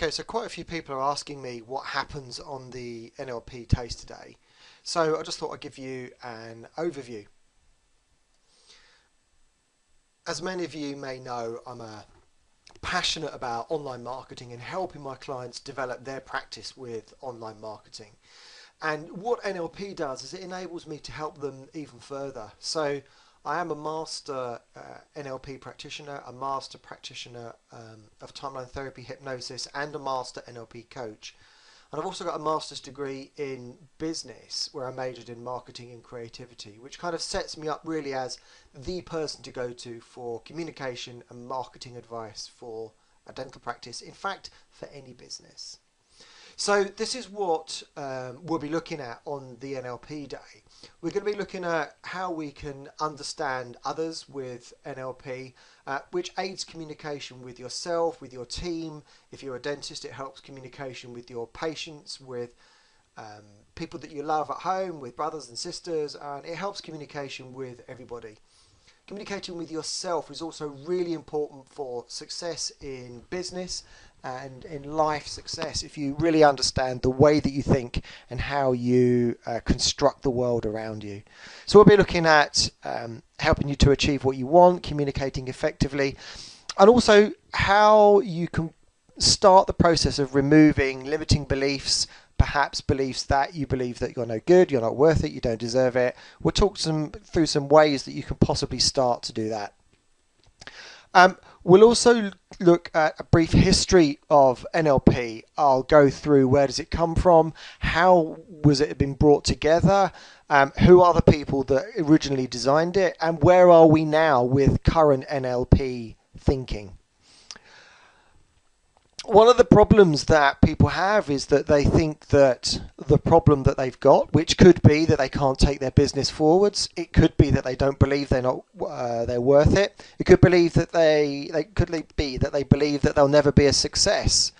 Okay, so quite a few people are asking me what happens on the NLP taste today. So I just thought I'd give you an overview. As many of you may know, I'm passionate about online marketing and helping my clients develop their practice with online marketing. And what NLP does is it enables me to help them even further. So I am a master NLP practitioner, a master practitioner of timeline therapy, hypnosis, and a master NLP coach. And I've also got a master's degree in business where I majored in marketing and creativity, which kind of sets me up really as the person to go to for communication and marketing advice for a dental practice, in fact, for any business. So this is what we'll be looking at on the NLP day. We're going to be looking at how we can understand others with NLP, which aids communication with yourself, with your team. If you're a dentist, it helps communication with your patients, with people that you love at home, with brothers and sisters, and it helps communication with everybody. Communicating with yourself is also really important for success in business and in life success, if you really understand the way that you think and how you construct the world around you. So we'll be looking at helping you to achieve what you want, communicating effectively, and also how you can start the process of removing limiting beliefs, perhaps beliefs that you believe that you're no good, you're not worth it, you don't deserve it. We'll talk through some ways that you can possibly start to do that. We'll also look at a brief history of NLP. I'll go through where does it come from, how was it been brought together, who are the people that originally designed it, and where are we now with current NLP thinking. One of the problems that people have is that they think that the problem that they've got, which could be that they can't take their business forwards, it could be that they don't believe they're worth it. It could believe that they believe that they'll never be a success.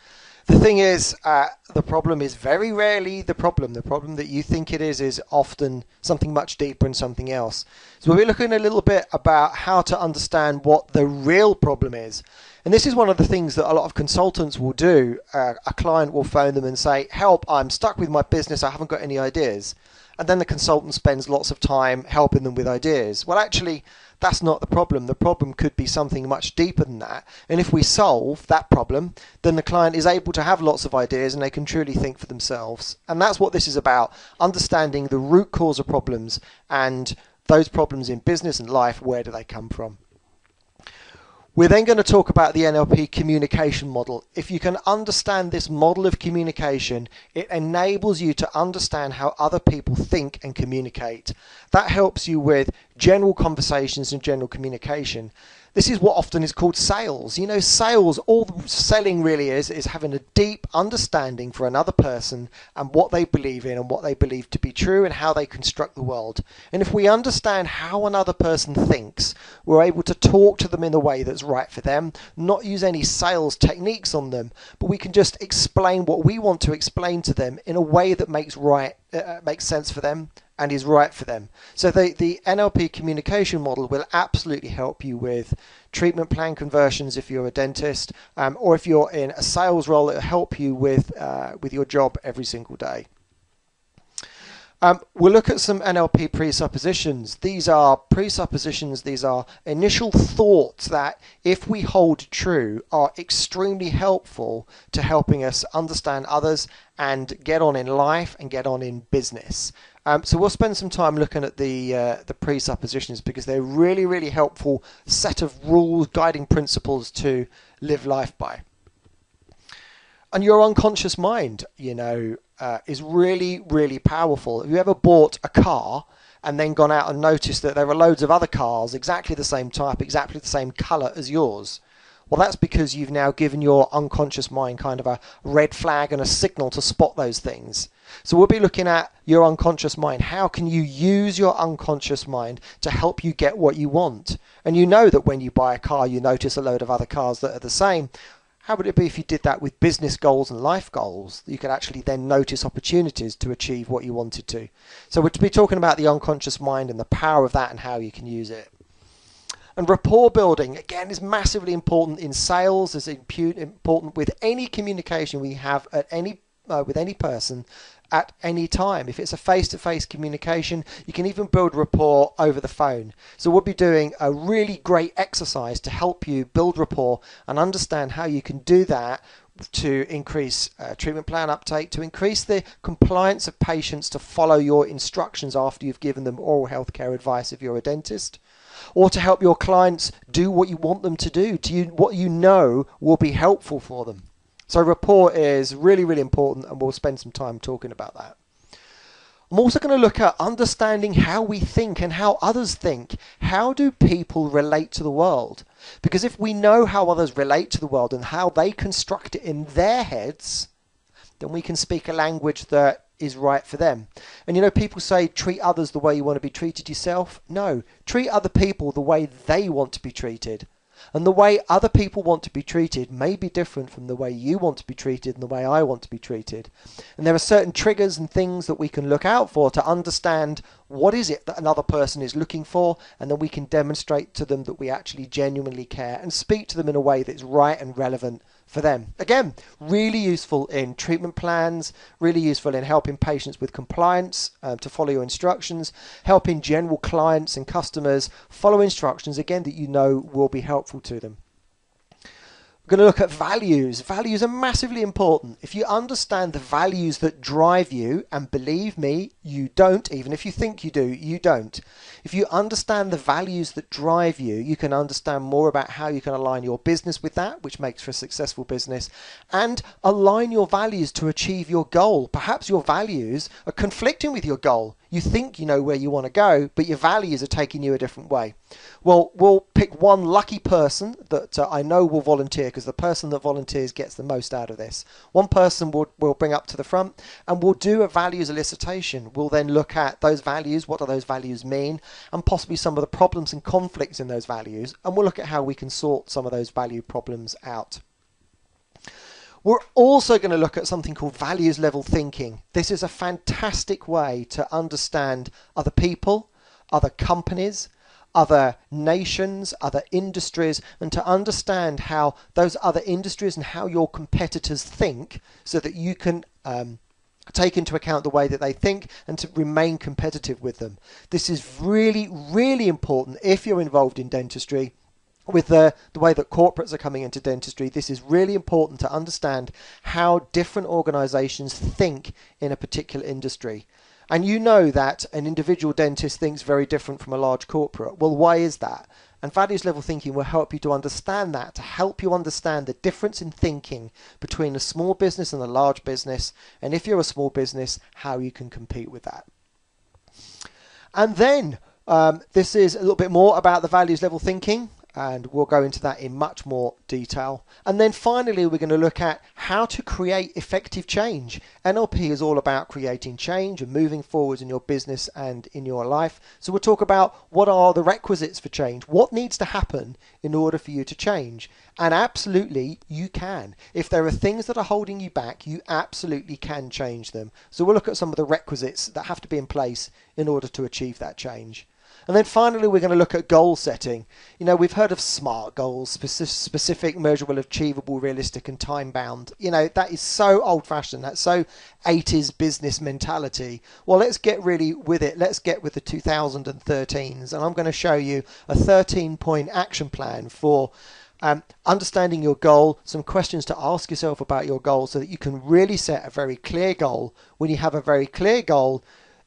The thing is, the problem is very rarely the problem. The problem that you think it is often something much deeper and something else. So we'll be looking a little bit about how to understand what the real problem is. And this is one of the things that a lot of consultants will do. A client will phone them and say, help, I'm stuck with my business, I haven't got any ideas. And then the consultant spends lots of time helping them with ideas. Well, actually, that's not the problem. The problem could be something much deeper than that. And if we solve that problem, then the client is able to have lots of ideas and they can truly think for themselves. And that's what this is about, understanding the root cause of problems and those problems in business and life, where do they come from? We're then going to talk about the NLP communication model. If you can understand this model of communication, it enables you to understand how other people think and communicate. That helps you with general conversations and general communication. This is what often is called sales. You know, sales, all selling really is having a deep understanding for another person and what they believe in and what they believe to be true and how they construct the world. And if we understand how another person thinks, we're able to talk to them in a way that's right for them, not use any sales techniques on them, but we can just explain what we want to explain to them in a way that makes sense for them and is right for them. So the NLP communication model will absolutely help you with treatment plan conversions if you're a dentist, or if you're in a sales role, it'll help you with your job every single day. We'll look at some NLP presuppositions. These are presuppositions, these are initial thoughts that, if we hold true, are extremely helpful to helping us understand others and get on in life and get on in business. So we'll spend some time looking at the presuppositions because they're really, really helpful set of rules, guiding principles to live life by. And your unconscious mind, you know, is really, really powerful. Have you ever bought a car and then gone out and noticed that there are loads of other cars exactly the same type, exactly the same colour as yours? Well, that's because you've now given your unconscious mind kind of a red flag and a signal to spot those things. So we'll be looking at your unconscious mind. How can you use your unconscious mind to help you get what you want? And you know that when you buy a car, you notice a load of other cars that are the same. How would it be if you did that with business goals and life goals? You could actually then notice opportunities to achieve what you wanted to. So we'll be talking about the unconscious mind and the power of that and how you can use it. And rapport building, again, is massively important in sales, is important with any communication we have at with any person at any time. If it's a face-to-face communication, you can even build rapport over the phone. So we'll be doing a really great exercise to help you build rapport and understand how you can do that to increase treatment plan uptake, to increase the compliance of patients to follow your instructions after you've given them oral health care advice if you're a dentist, or to help your clients do what you want them to do, what you know will be helpful for them. So rapport is really, really important, and we'll spend some time talking about that. I'm also going to look at understanding how we think and how others think. How do people relate to the world? Because if we know how others relate to the world and how they construct it in their heads, then we can speak a language that is right for them. And you know, people say treat others the way you want to be treated yourself. No, treat other people the way they want to be treated. And the way other people want to be treated may be different from the way you want to be treated and the way I want to be treated. And there are certain triggers and things that we can look out for to understand what is it that another person is looking for, and then we can demonstrate to them that we actually genuinely care and speak to them in a way that's right and relevant for them. Again, really useful in treatment plans, really useful in helping patients with compliance to follow your instructions, helping general clients and customers follow instructions, again, that you know will be helpful to them. We're going to look at values. Values are massively important. If you understand the values that drive you, and believe me, you don't, even if you think you do, you don't. If you understand the values that drive you, you can understand more about how you can align your business with that, which makes for a successful business, and align your values to achieve your goal. Perhaps your values are conflicting with your goal. You think you know where you want to go, but your values are taking you a different way. Well, we'll pick one lucky person that I know will volunteer, because the person that volunteers gets the most out of this. One person we'll bring up to the front, and we'll do a values elicitation. We'll then look at those values, what do those values mean, and possibly some of the problems and conflicts in those values, and we'll look at how we can sort some of those value problems out. We're also going to look at something called values level thinking. This is a fantastic way to understand other people, other companies, other nations, other industries, and to understand how those other industries and how your competitors think, so that you can take into account the way that they think and to remain competitive with them. This is really, really important if you're involved in dentistry. With the way that corporates are coming into dentistry, this is really important to understand how different organizations think in a particular industry. And you know that an individual dentist thinks very different from a large corporate. Well, why is that? And values level thinking will help you to understand that, to help you understand the difference in thinking between a small business and a large business, and if you're a small business, how you can compete with that. And then this is a little bit more about the values level thinking, and we'll go into that in much more detail. And then finally, we're going to look at how to create effective change. NLP is all about creating change and moving forward in your business and in your life. So we'll talk about what are the requisites for change, what needs to happen in order for you to change. And absolutely, you can. If there are things that are holding you back, you absolutely can change them. So we'll look at some of the requisites that have to be in place in order to achieve that change. And then finally, we're going to look at goal setting. You know, we've heard of SMART goals, specific, measurable, achievable, realistic, and time-bound. You know, that is so old-fashioned. That's so 80s business mentality. Well, let's get really with it. Let's get with the 2013s. And I'm going to show you a 13-point action plan for understanding your goal, some questions to ask yourself about your goal so that you can really set a very clear goal. When you have a very clear goal,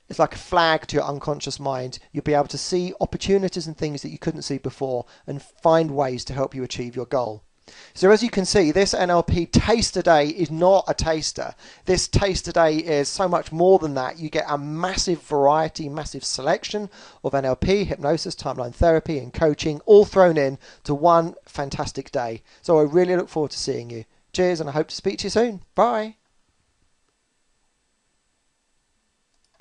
it's like a flag to your unconscious mind. You'll be able to see opportunities and things that you couldn't see before and find ways to help you achieve your goal. So as you can see, this NLP Taster Day is not a taster. This Taster Day is so much more than that. You get a massive variety, massive selection of NLP, hypnosis, timeline therapy, and coaching, all thrown in to one fantastic day. So I really look forward to seeing you. Cheers, and I hope to speak to you soon. Bye.